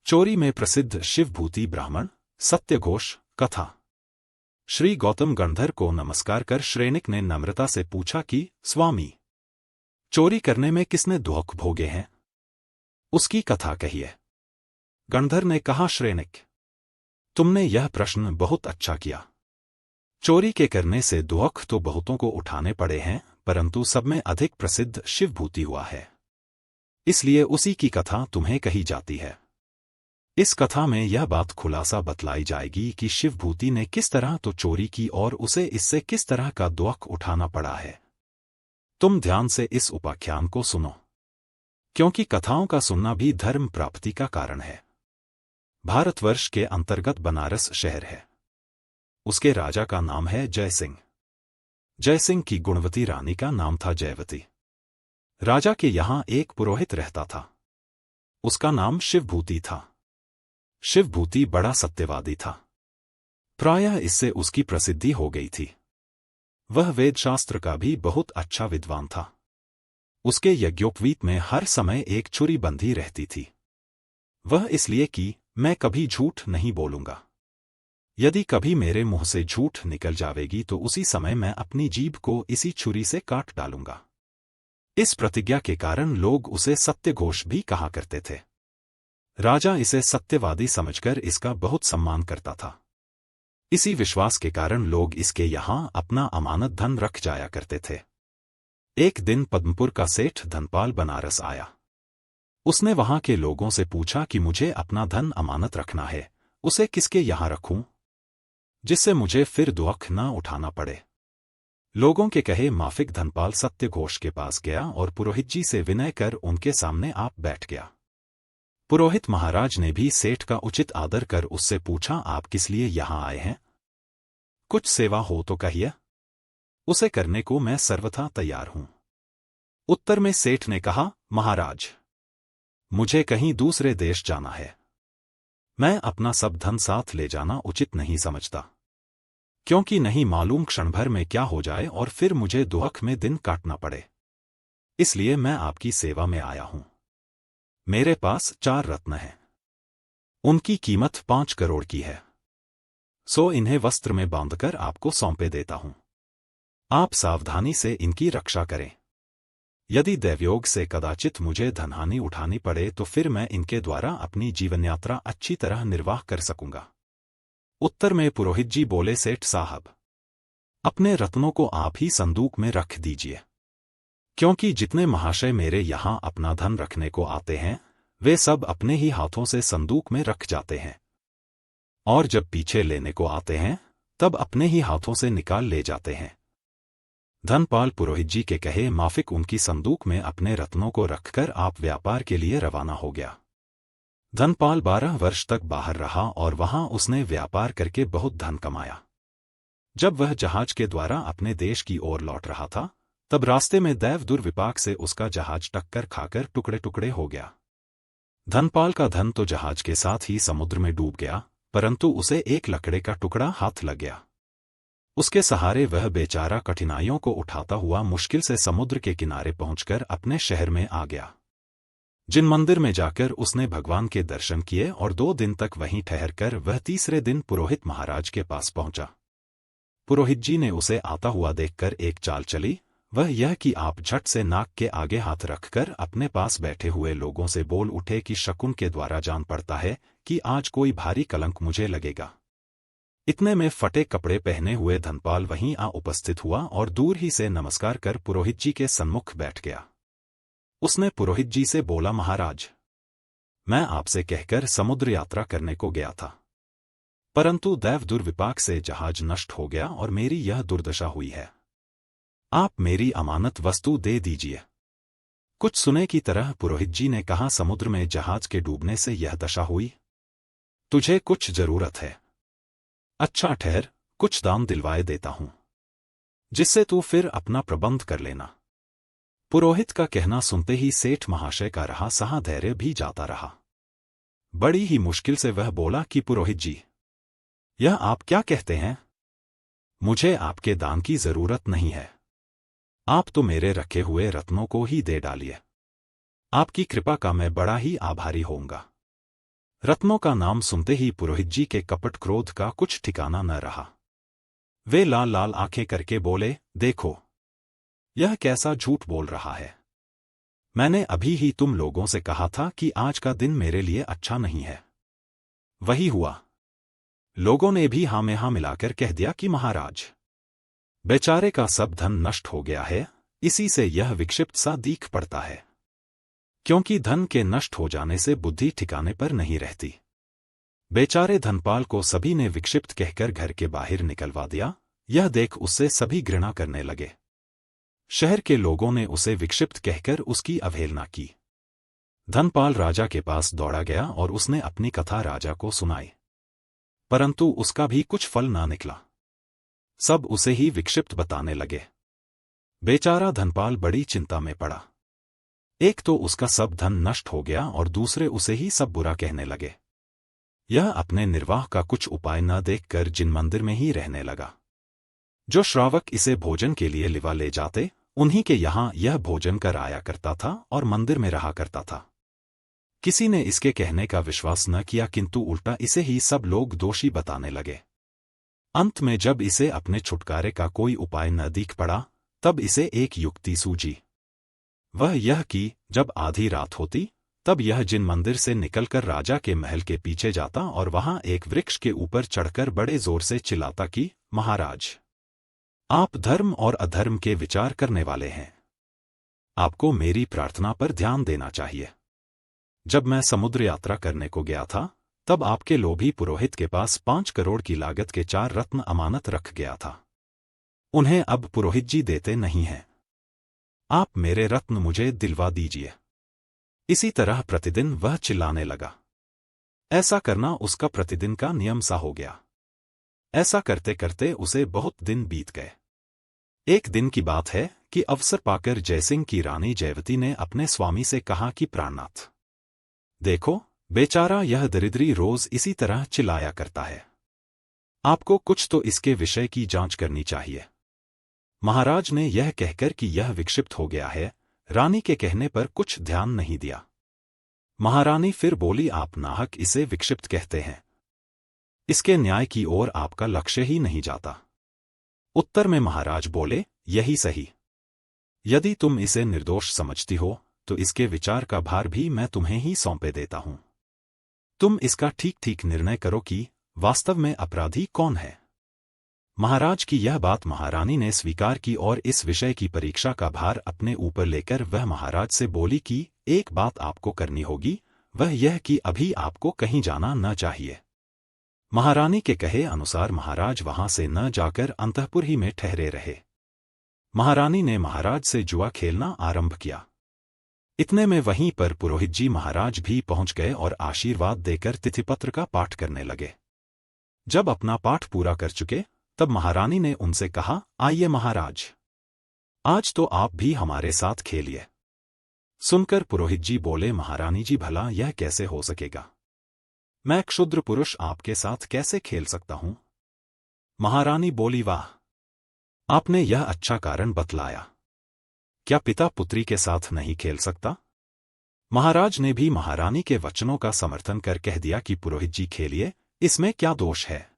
चोरी में प्रसिद्ध शिवभूति ब्राह्मण सत्यघोष कथा। श्री गौतम गणधर को नमस्कार कर श्रेणिक ने नम्रता से पूछा कि स्वामी, चोरी करने में किसने दुख भोगे हैं, उसकी कथा कहिए। गणधर ने कहा, श्रेणिक, तुमने यह प्रश्न बहुत अच्छा किया। चोरी के करने से दुख तो बहुतों को उठाने पड़े हैं, परंतु सब में अधिक प्रसिद्ध शिवभूति हुआ है, इसलिए उसी की कथा तुम्हें कही जाती है। इस कथा में यह बात खुलासा बतलाई जाएगी कि शिवभूति ने किस तरह तो चोरी की और उसे इससे किस तरह का दुख उठाना पड़ा है। तुम ध्यान से इस उपाख्यान को सुनो, क्योंकि कथाओं का सुनना भी धर्म प्राप्ति का कारण है। भारतवर्ष के अंतर्गत बनारस शहर है। उसके राजा का नाम है जय सिंह। जय सिंह की गुणवती रानी का नाम था जयवती। राजा के यहां एक पुरोहित रहता था, उसका नाम शिवभूति था। शिवभूति बड़ा सत्यवादी था, प्रायः इससे उसकी प्रसिद्धि हो गई थी। वह वेदशास्त्र का भी बहुत अच्छा विद्वान था। उसके यज्ञोपवीत में हर समय एक छुरी बंधी रहती थी। वह इसलिए कि मैं कभी झूठ नहीं बोलूंगा। यदि कभी मेरे मुंह से झूठ निकल जावेगी तो उसी समय मैं अपनी जीभ को इसी छुरी से काट डालूंगा। इस प्रतिज्ञा के कारण लोग उसे सत्यघोष भी कहा करते थे। राजा इसे सत्यवादी समझकर इसका बहुत सम्मान करता था। इसी विश्वास के कारण लोग इसके यहां अपना अमानत धन रख जाया करते थे। एक दिन पद्मपुर का सेठ धनपाल बनारस आया। उसने वहां के लोगों से पूछा कि मुझे अपना धन अमानत रखना है, उसे किसके यहां रखूं, जिससे मुझे फिर दुख न उठाना पड़े। लोगों के कहे माफिक धनपाल सत्यघोष के पास गया और पुरोहित जी से विनय कर उनके सामने आप बैठ गया। पुरोहित महाराज ने भी सेठ का उचित आदर कर उससे पूछा, आप किस लिए यहां आए हैं, कुछ सेवा हो तो कहिए, उसे करने को मैं सर्वथा तैयार हूं। उत्तर में सेठ ने कहा, महाराज, मुझे कहीं दूसरे देश जाना है। मैं अपना सब धन साथ ले जाना उचित नहीं समझता, क्योंकि नहीं मालूम क्षण भर में क्या हो जाए और फिर मुझे दुख में दिन काटना पड़े। इसलिए मैं आपकी सेवा में आया हूं। मेरे पास 4 रत्न हैं, उनकी कीमत 5 करोड़ की है, सो इन्हें वस्त्र में बांधकर आपको सौंपे देता हूं। आप सावधानी से इनकी रक्षा करें। यदि दैवयोग से कदाचित मुझे धनहानि उठानी पड़े तो फिर मैं इनके द्वारा अपनी जीवन यात्रा अच्छी तरह निर्वाह कर सकूंगा। उत्तर में पुरोहित जी बोले, सेठ साहब, अपने रत्नों को आप ही संदूक में रख दीजिए, क्योंकि जितने महाशय मेरे यहां अपना धन रखने को आते हैं वे सब अपने ही हाथों से संदूक में रख जाते हैं, और जब पीछे लेने को आते हैं तब अपने ही हाथों से निकाल ले जाते हैं। धनपाल पुरोहित जी के कहे माफिक उनकी संदूक में अपने रत्नों को रखकर आप व्यापार के लिए रवाना हो गया। धनपाल 12 वर्ष तक बाहर रहा और वहां उसने व्यापार करके बहुत धन कमाया। जब वह जहाज के द्वारा अपने देश की ओर लौट रहा था तब रास्ते में दैव दुर्विपाक से उसका जहाज टक्कर खाकर टुकड़े टुकड़े हो गया। धनपाल का धन तो जहाज के साथ ही समुद्र में डूब गया, परंतु उसे एक लकड़े का टुकड़ा हाथ लग गया। उसके सहारे वह बेचारा कठिनाइयों को उठाता हुआ मुश्किल से समुद्र के किनारे पहुंचकर अपने शहर में आ गया। जिन मंदिर में जाकर उसने भगवान के दर्शन किए और 2 दिन तक वहीं ठहरकर वह तीसरे दिन पुरोहित महाराज के पास पहुंचा। पुरोहित जी ने उसे आता हुआ देखकर एक चाल चली, वह यह कि आप झट से नाक के आगे हाथ रखकर अपने पास बैठे हुए लोगों से बोल उठे कि शकुन के द्वारा जान पड़ता है कि आज कोई भारी कलंक मुझे लगेगा। इतने में फटे कपड़े पहने हुए धनपाल वहीं आ उपस्थित हुआ और दूर ही से नमस्कार कर पुरोहित जी के सन्मुख बैठ गया। उसने पुरोहित जी से बोला, महाराज, मैं आपसे कहकर समुद्र यात्रा करने को गया था, परंतु दैव दुर्विपाक से जहाज नष्ट हो गया और मेरी यह दुर्दशा हुई है। आप मेरी अमानत वस्तु दे दीजिए। कुछ सुने की तरह पुरोहित जी ने कहा, समुद्र में जहाज के डूबने से यह दशा हुई, तुझे कुछ जरूरत है, अच्छा ठहर, कुछ दाम दिलवाए देता हूं, जिससे तू फिर अपना प्रबंध कर लेना। पुरोहित का कहना सुनते ही सेठ महाशय का रहा सहा धैर्य भी जाता रहा। बड़ी ही मुश्किल से वह बोला कि पुरोहित जी, यह आप क्या कहते हैं, मुझे आपके दान की जरूरत नहीं है, आप तो मेरे रखे हुए रत्नों को ही दे डालिए। आपकी कृपा का मैं बड़ा ही आभारी होऊंगा। रत्नों का नाम सुनते ही पुरोहित जी के कपट क्रोध का कुछ ठिकाना न रहा। वे लाल लाल आंखें करके बोले, देखो, यह कैसा झूठ बोल रहा है। मैंने अभी ही तुम लोगों से कहा था कि आज का दिन मेरे लिए अच्छा नहीं है। वही हुआ। लोगों ने भी हाँ में हाँ मिलाकर कह दिया कि महाराज, बेचारे का सब धन नष्ट हो गया है, इसी से यह विक्षिप्त सा दीख पड़ता है। क्योंकि धन के नष्ट हो जाने से बुद्धि ठिकाने पर नहीं रहती। बेचारे धनपाल को सभी ने विक्षिप्त कहकर घर के बाहर निकलवा दिया। यह देख उससे सभी घृणा करने लगे। शहर के लोगों ने उसे विक्षिप्त कहकर उसकी अवहेलना की। धनपाल राजा के पास दौड़ा गया और उसने अपनी कथा राजा को सुनाई, परंतु उसका भी कुछ फल ना निकला। सब उसे ही विक्षिप्त बताने लगे। बेचारा धनपाल बड़ी चिंता में पड़ा। एक तो उसका सब धन नष्ट हो गया और दूसरे उसे ही सब बुरा कहने लगे। यह अपने निर्वाह का कुछ उपाय न देखकर जिन मंदिर में ही रहने लगा। जो श्रावक इसे भोजन के लिए लिवा ले जाते, उन्हीं के यहाँ यह भोजन कर आया करता था और मंदिर में रहा करता था। किसी ने इसके कहने का विश्वास न किया, किंतु उल्टा इसे ही सब लोग दोषी बताने लगे। अंत में जब इसे अपने छुटकारे का कोई उपाय न दिख पड़ा, तब इसे एक युक्ति सूझी। वह यह कि जब आधी रात होती, तब यह जिन मंदिर से निकलकर राजा के महल के पीछे जाता और वहां एक वृक्ष के ऊपर चढ़कर बड़े जोर से चिल्लाता कि महाराज, आप धर्म और अधर्म के विचार करने वाले हैं। आपको मेरी प्रार्थना पर ध्यान देना चाहिए। जब मैं समुद्र यात्रा करने को गया था, तब आपके लोभी पुरोहित के पास 5 करोड़ की लागत के 4 रत्न अमानत रख गया था। उन्हें अब पुरोहित जी देते नहीं हैं। आप मेरे रत्न मुझे दिलवा दीजिए। इसी तरह प्रतिदिन वह चिल्लाने लगा। ऐसा करना उसका प्रतिदिन का नियम सा हो गया। ऐसा करते करते उसे बहुत दिन बीत गए। एक दिन की बात है कि अवसर पाकर जयसिंह की रानी जयवती ने अपने स्वामी से कहा कि प्राणनाथ, देखो, बेचारा यह दरिद्री रोज इसी तरह चिल्लाया करता है। आपको कुछ तो इसके विषय की जांच करनी चाहिए। महाराज ने यह कहकर कि यह विक्षिप्त हो गया है, रानी के कहने पर कुछ ध्यान नहीं दिया। महारानी फिर बोली, आप नाहक इसे विक्षिप्त कहते हैं। इसके न्याय की ओर आपका लक्ष्य ही नहीं जाता। उत्तर में महाराज बोले, यही सही। यदि तुम इसे निर्दोष समझती हो, तो इसके विचार का भार भी मैं तुम्हें ही सौंपे देता हूं। तुम इसका ठीक ठीक निर्णय करो कि वास्तव में अपराधी कौन है। महाराज की यह बात महारानी ने स्वीकार की और इस विषय की परीक्षा का भार अपने ऊपर लेकर वह महाराज से बोली कि एक बात आपको करनी होगी, वह यह कि अभी आपको कहीं जाना न चाहिए। महारानी के कहे अनुसार महाराज वहां से न जाकर अंतःपुर ही में ठहरे रहे। महारानी ने महाराज से जुआ खेलना आरंभ किया। इतने में वहीं पर पुरोहित जी महाराज भी पहुंच गए और आशीर्वाद देकर तिथिपत्र का पाठ करने लगे। जब अपना पाठ पूरा कर चुके, तब महारानी ने उनसे कहा, आइए महाराज, आज तो आप भी हमारे साथ खेलिए। सुनकर पुरोहित जी बोले, महारानी जी, भला यह कैसे हो सकेगा? मैं क्षुद्र पुरुष आपके साथ कैसे खेल सकता हूं? महारानी बोली, वाह, आपने यह अच्छा कारण बतलाया। क्या पिता पुत्री के साथ नहीं खेल सकता? महाराज ने भी महारानी के वचनों का समर्थन कर कह दिया कि पुरोहित जी खेलिए, इसमें क्या दोष है।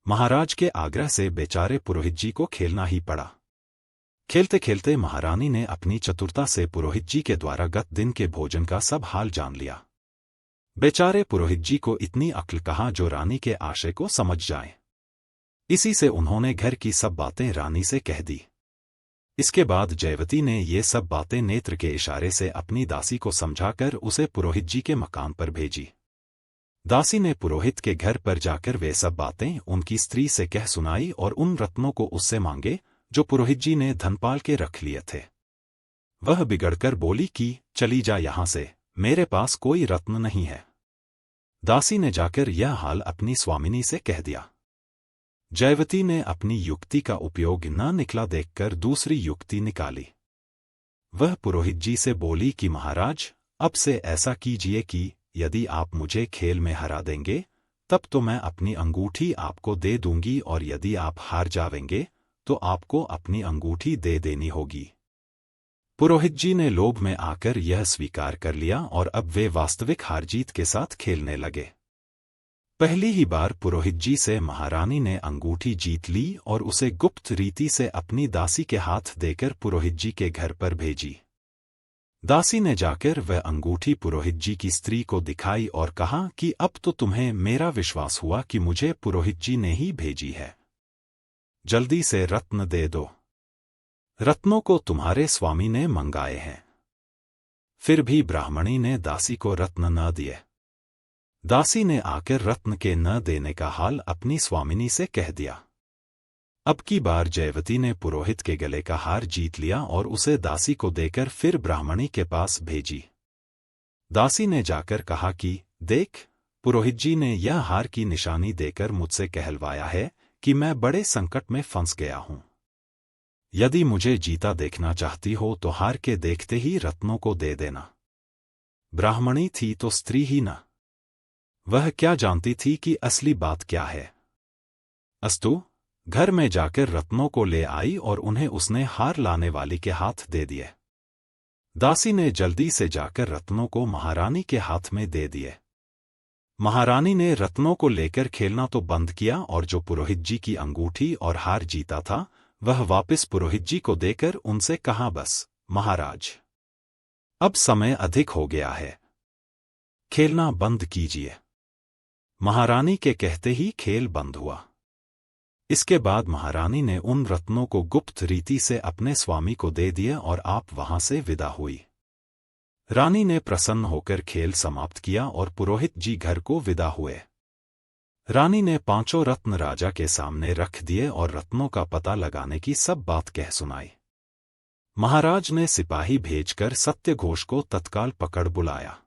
महाराज के आग्रह से बेचारे पुरोहित जी को खेलना ही पड़ा। खेलते खेलते महारानी ने अपनी चतुरता से पुरोहित जी के द्वारा गत दिन के भोजन का सब हाल जान लिया। बेचारे पुरोहित जी को इतनी अक्ल कहाँ जो रानी के आशय को समझ जाए। इसी से उन्होंने घर की सब बातें रानी से कह दी। इसके बाद जयवती ने ये सब बातें नेत्र के इशारे से अपनी दासी को समझाकर उसे पुरोहित जी के मकान पर भेजी। दासी ने पुरोहित के घर पर जाकर वे सब बातें उनकी स्त्री से कह सुनाई और उन रत्नों को उससे मांगे जो पुरोहित जी ने धनपाल के रख लिए थे। वह बिगड़कर बोली कि चली जा यहां से, मेरे पास कोई रत्न नहीं है। दासी ने जाकर यह हाल अपनी स्वामिनी से कह दिया। जयवती ने अपनी युक्ति का उपयोग न निकला देखकर दूसरी युक्ति निकाली। वह पुरोहित जी से बोली कि महाराज, अब से ऐसा कीजिए कि यदि आप मुझे खेल में हरा देंगे, तब तो मैं अपनी अंगूठी आपको दे दूंगी, और यदि आप हार जावेंगे तो आपको अपनी अंगूठी दे देनी होगी। पुरोहित जी ने लोभ में आकर यह स्वीकार कर लिया और अब वे वास्तविक हार जीत के साथ खेलने लगे। पहली ही बार पुरोहित जी से महारानी ने अंगूठी जीत ली और उसे गुप्त रीति से अपनी दासी के हाथ देकर पुरोहित जी के घर पर भेजी। दासी ने जाकर वह अंगूठी पुरोहित जी की स्त्री को दिखाई और कहा कि अब तो तुम्हें मेरा विश्वास हुआ कि मुझे पुरोहित जी ने ही भेजी है। जल्दी से रत्न दे दो। रत्नों को तुम्हारे स्वामी ने मंगाए हैं। फिर भी ब्राह्मणी ने दासी को रत्न न दिए। दासी ने आकर रत्न के न देने का हाल अपनी स्वामिनी से कह दिया। अब की बार जयवती ने पुरोहित के गले का हार जीत लिया और उसे दासी को देकर फिर ब्राह्मणी के पास भेजी। दासी ने जाकर कहा कि देख, पुरोहित जी ने यह हार की निशानी देकर मुझसे कहलवाया है कि मैं बड़े संकट में फंस गया हूं। यदि मुझे जीता देखना चाहती हो तो हार के देखते ही रत्नों को दे देना। ब्राह्मणी थी तो स्त्री ही न, वह क्या जानती थी कि असली बात क्या है। अस्तु, घर में जाकर रत्नों को ले आई और उन्हें उसने हार लाने वाली के हाथ दे दिए। दासी ने जल्दी से जाकर रत्नों को महारानी के हाथ में दे दिए। महारानी ने रत्नों को लेकर खेलना तो बंद किया और जो पुरोहित जी की अंगूठी और हार जीता था वह वापस पुरोहित जी को देकर उनसे कहा, बस महाराज, अब समय अधिक हो गया है, खेलना बंद कीजिए। महारानी के कहते ही खेल बंद हुआ। इसके बाद महारानी ने उन रत्नों को गुप्त रीति से अपने स्वामी को दे दिए और आप वहां से विदा हुई। रानी ने प्रसन्न होकर खेल समाप्त किया और पुरोहित जी घर को विदा हुए। रानी ने 5 रत्न राजा के सामने रख दिए और रत्नों का पता लगाने की सब बात कह सुनाई। महाराज ने सिपाही भेजकर सत्यघोष को तत्काल पकड़ बुलाया।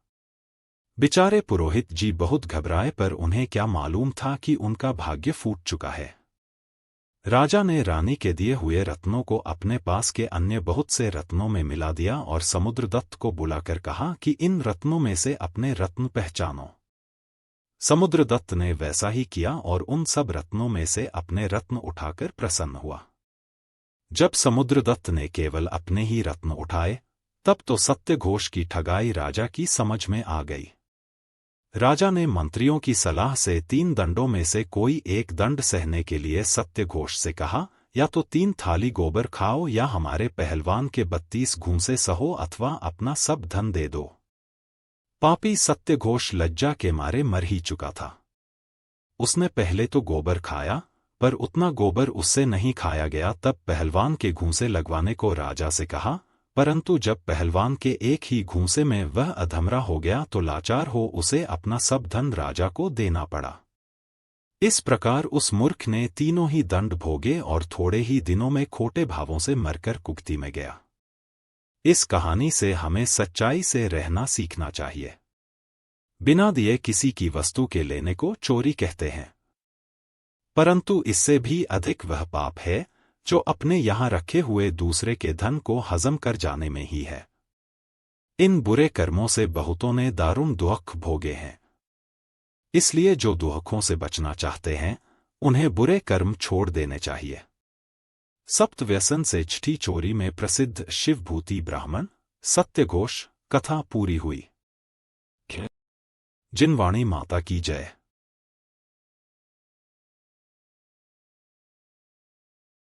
बेचारे पुरोहित जी बहुत घबराए, पर उन्हें क्या मालूम था कि उनका भाग्य फूट चुका है। राजा ने रानी के दिए हुए रत्नों को अपने पास के अन्य बहुत से रत्नों में मिला दिया और समुद्रदत्त को बुलाकर कहा कि इन रत्नों में से अपने रत्न पहचानो। समुद्रदत्त ने वैसा ही किया और उन सब रत्नों में से अपने रत्न उठाकर प्रसन्न हुआ। जब समुद्रदत्त ने केवल अपने ही रत्न उठाए तब तो सत्यघोष की ठगाई राजा की समझ में आ गई। राजा ने मंत्रियों की सलाह से 3 दंडों में से कोई एक दंड सहने के लिए सत्यघोष से कहा, या तो 3 थाली गोबर खाओ या हमारे पहलवान के 32 घूंसे सहो अथवा अपना सब धन दे दो। पापी सत्यघोष लज्जा के मारे मर ही चुका था। उसने पहले तो गोबर खाया, पर उतना गोबर उससे नहीं खाया गया। तब पहलवान के घूंसे लगवाने को राजा से कहा, परंतु जब पहलवान के एक ही घूंसे में वह अधमरा हो गया तो लाचार हो उसे अपना सब धन राजा को देना पड़ा। इस प्रकार उस मूर्ख ने तीनों ही दंड भोगे और थोड़े ही दिनों में खोटे भावों से मरकर कुक्ति में गया। इस कहानी से हमें सच्चाई से रहना सीखना चाहिए। बिना दिए किसी की वस्तु के लेने को चोरी कहते हैं, परंतु इससे भी अधिक वह पाप है जो अपने यहां रखे हुए दूसरे के धन को हजम कर जाने में ही है। इन बुरे कर्मों से बहुतों ने दारुण दुख भोगे हैं। इसलिए जो दुखों से बचना चाहते हैं उन्हें बुरे कर्म छोड़ देने चाहिए। सप्त व्यसन से छठी चोरी में प्रसिद्ध शिवभूति ब्राह्मण सत्यघोष कथा पूरी हुई। जिनवाणी माता की जय।